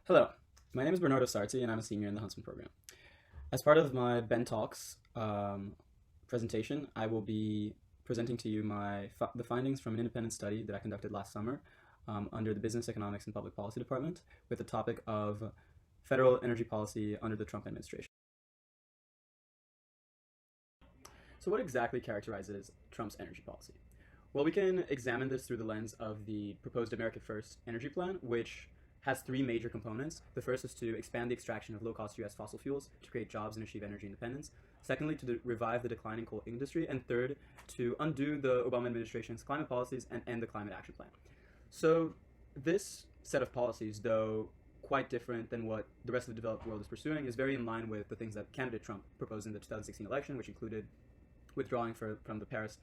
Hello, my name is Bernardo Sarti, and I'm a senior in the Huntsman program. As part of my Ben Talks presentation, I will be presenting to you the findings from an independent study that I conducted last summer under the Business, Economics, and Public Policy Department with the topic of federal energy policy under the Trump administration. So what exactly characterizes Trump's energy policy? Well, we can examine this through the lens of the proposed America First energy plan, which has three major components. The first is to expand the extraction of low-cost U.S. fossil fuels to create jobs and achieve energy independence. Secondly, to revive the declining coal industry. And third, to undo the Obama administration's climate policies and end the climate action plan. So this set of policies, though quite different than what the rest of the developed world is pursuing, is very in line with the things that candidate Trump proposed in the 2016 election, which included withdrawing from the Paris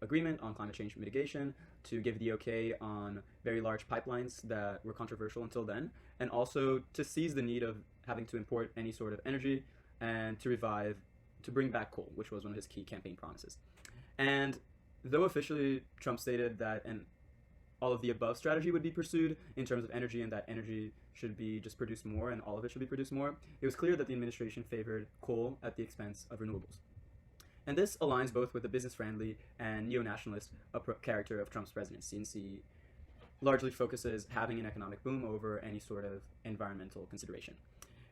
agreement on climate change mitigation, to give the okay on very large pipelines that were controversial until then, and also to seize the need of having to import any sort of energy and to bring back coal, which was one of his key campaign promises. And though officially Trump stated that all of the above strategy would be pursued in terms of energy, and that energy should be just produced more and all of it should be produced more, it was clear that the administration favored coal at the expense of renewables. And this aligns both with the business-friendly and neo-nationalist character of Trump's presidency, since he largely focuses having an economic boom over any sort of environmental consideration.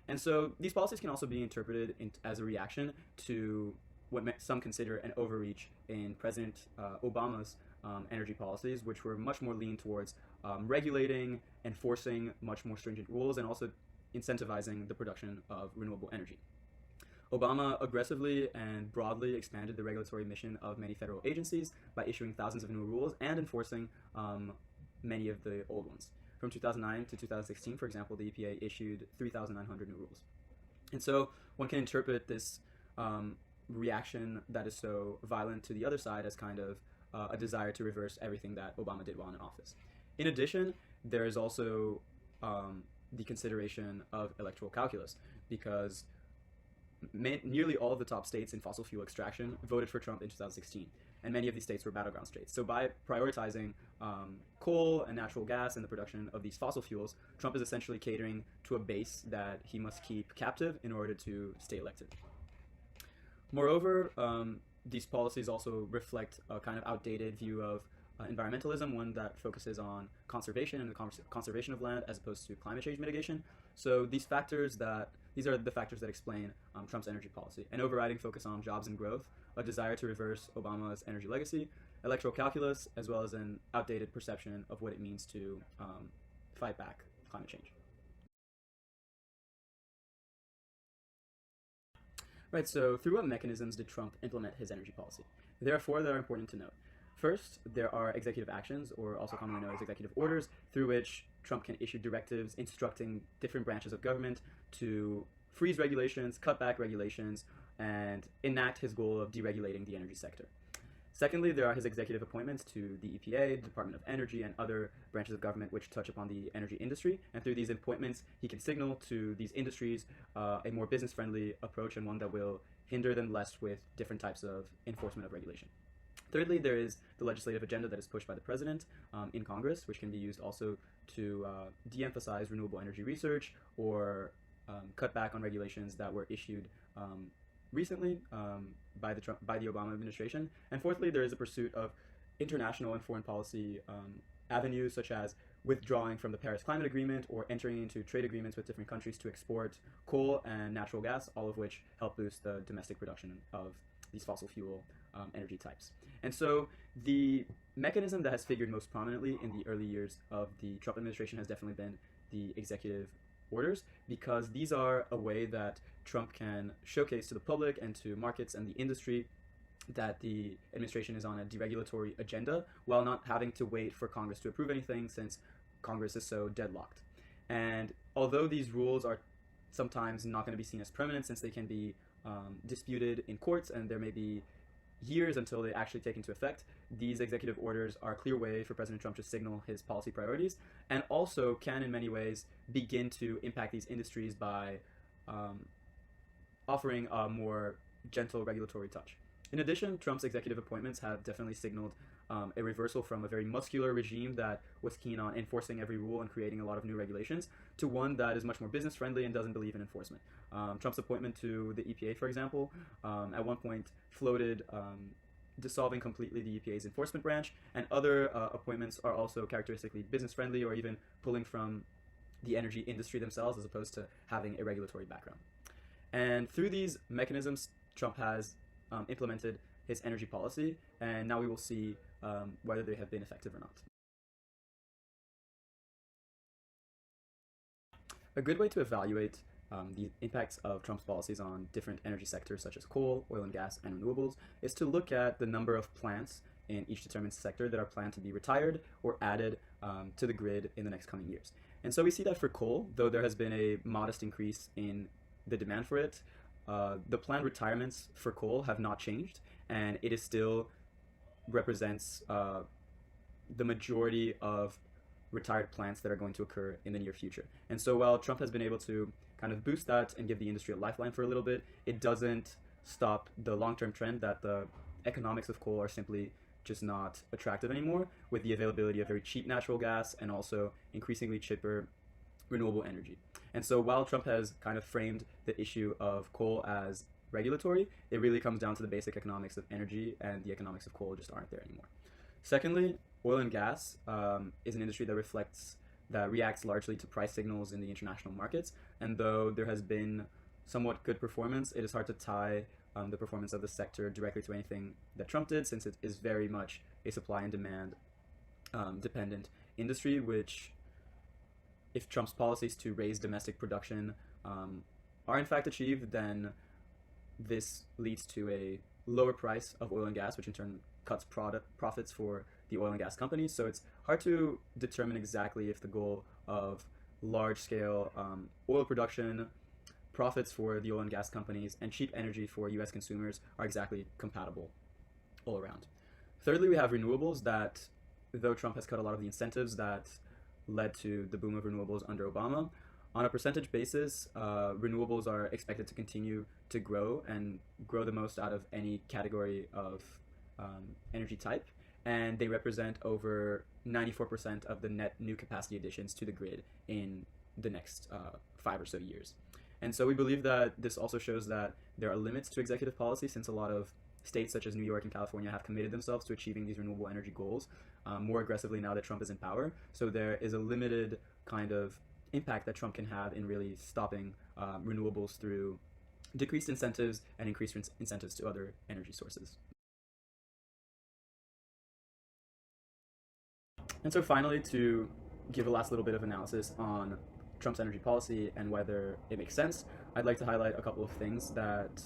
And so these policies can also be interpreted as a reaction to what some consider an overreach in President Obama's energy policies, which were much more leaned towards regulating, enforcing much more stringent rules, and also incentivizing the production of renewable energy. Obama aggressively and broadly expanded the regulatory mission of many federal agencies by issuing thousands of new rules and enforcing many of the old ones. From 2009 to 2016, for example, the EPA issued 3,900 new rules. And so one can interpret this reaction that is so violent to the other side as kind of a desire to reverse everything that Obama did while in office. In addition, there is also the consideration of electoral calculus, because nearly all of the top states in fossil fuel extraction voted for Trump in 2016, and many of these states were battleground states. So by prioritizing coal and natural gas and the production of these fossil fuels, Trump is essentially catering to a base that he must keep captive in order to stay elected. Moreover, these policies also reflect a kind of outdated view of environmentalism, one that focuses on conservation and the conservation of land as opposed to climate change mitigation. So these are the factors that explain Trump's energy policy: an overriding focus on jobs and growth, a desire to reverse Obama's energy legacy, electoral calculus, as well as an outdated perception of what it means to fight back climate change. Right, so through what mechanisms did Trump implement his energy policy? There are four that are important to note. First, there are executive actions, or also commonly known as executive orders, through which Trump can issue directives instructing different branches of government to freeze regulations, cut back regulations, and enact his goal of deregulating the energy sector. Secondly, there are his executive appointments to the EPA, the Department of Energy, and other branches of government which touch upon the energy industry. And through these appointments, he can signal to these industries a more business-friendly approach, and one that will hinder them less with different types of enforcement of regulation. Thirdly, there is the legislative agenda that is pushed by the president in Congress, which can be used also to de-emphasize renewable energy research or cut back on regulations that were issued recently by the Obama administration. And fourthly, there is a pursuit of international and foreign policy avenues, such as withdrawing from the Paris Climate Agreement or entering into trade agreements with different countries to export coal and natural gas, all of which help boost the domestic production of these fossil fuel energy types. And so the mechanism that has figured most prominently in the early years of the Trump administration has definitely been the executive orders, because these are a way that Trump can showcase to the public and to markets and the industry that the administration is on a deregulatory agenda, while not having to wait for Congress to approve anything, since Congress is so deadlocked. And although these rules are sometimes not going to be seen as permanent, since they can be disputed in courts and there may be years until they actually take into effect, these executive orders are a clear way for President Trump to signal his policy priorities, and also can in many ways begin to impact these industries by offering a more gentle regulatory touch. In addition, Trump's executive appointments have definitely signaled a reversal from a very muscular regime that was keen on enforcing every rule and creating a lot of new regulations to one that is much more business friendly and doesn't believe in enforcement. Trump's appointment to the EPA, for example, at one point floated dissolving completely the EPA's enforcement branch, and other appointments are also characteristically business friendly or even pulling from the energy industry themselves as opposed to having a regulatory background. And through these mechanisms, Trump has implemented his energy policy, and now we will see whether they have been effective or not. A good way to evaluate the impacts of Trump's policies on different energy sectors such as coal, oil and gas, and renewables is to look at the number of plants in each determined sector that are planned to be retired or added to the grid in the next coming years. And so we see that for coal, though there has been a modest increase in the demand for it, the planned retirements for coal have not changed, and it is still represents the majority of retired plants that are going to occur in the near future. And so while Trump has been able to kind of boost that and give the industry a lifeline for a little bit, it doesn't stop the long-term trend that the economics of coal are simply just not attractive anymore, with the availability of very cheap natural gas and also increasingly cheaper renewable energy. And so while Trump has kind of framed the issue of coal as regulatory, it really comes down to the basic economics of energy, and the economics of coal just aren't there anymore. Secondly, oil and gas is an industry that reacts largely to price signals in the international markets, and though there has been somewhat good performance, it is hard to tie the performance of the sector directly to anything that Trump did, since it is very much a supply and demand dependent industry, which, if Trump's policies to raise domestic production are in fact achieved, then this leads to a lower price of oil and gas, which in turn cuts profits for the oil and gas companies. So it's hard to determine exactly if the goal of large-scale oil production, profits for the oil and gas companies, and cheap energy for US consumers are exactly compatible all around. Thirdly, we have renewables that, though Trump has cut a lot of the incentives that led to the boom of renewables under Obama, on a percentage basis, renewables are expected to continue to grow and grow the most out of any category of energy type, and they represent over 94% of the net new capacity additions to the grid in the next 5 or so years. And so we believe that this also shows that there are limits to executive policy, since a lot of states such as New York and California have committed themselves to achieving these renewable energy goals more aggressively now that Trump is in power. So there is a limited kind of impact that Trump can have in really stopping renewables through decreased incentives and increased incentives to other energy sources. And so finally, to give a last little bit of analysis on Trump's energy policy and whether it makes sense, I'd like to highlight a couple of things that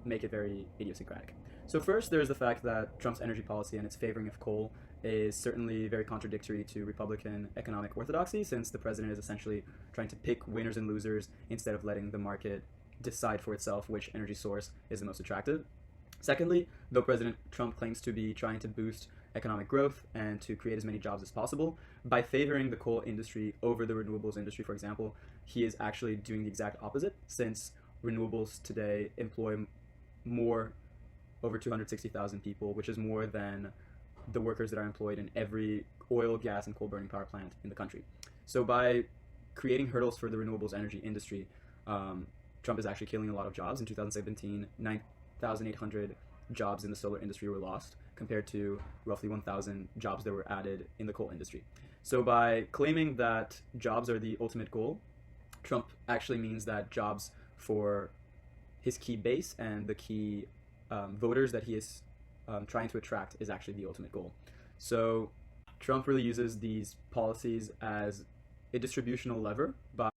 make it very idiosyncratic. So first, there's the fact that Trump's energy policy and its favoring of coal is certainly very contradictory to Republican economic orthodoxy, since the president is essentially trying to pick winners and losers instead of letting the market decide for itself which energy source is the most attractive. Secondly, though President Trump claims to be trying to boost economic growth and to create as many jobs as possible, by favoring the coal industry over the renewables industry, for example, he is actually doing the exact opposite, since renewables today employ over 260,000 people, which is more than the workers that are employed in every oil, gas, and coal burning power plant in the country. So by creating hurdles for the renewables energy industry, Trump is actually killing a lot of jobs. In 2017, 9,800 jobs in the solar industry were lost, compared to roughly 1,000 jobs that were added in the coal industry. So by claiming that jobs are the ultimate goal, Trump actually means that jobs for his key base and the key voters that he is trying to attract is actually the ultimate goal. So Trump really uses these policies as a distributional lever by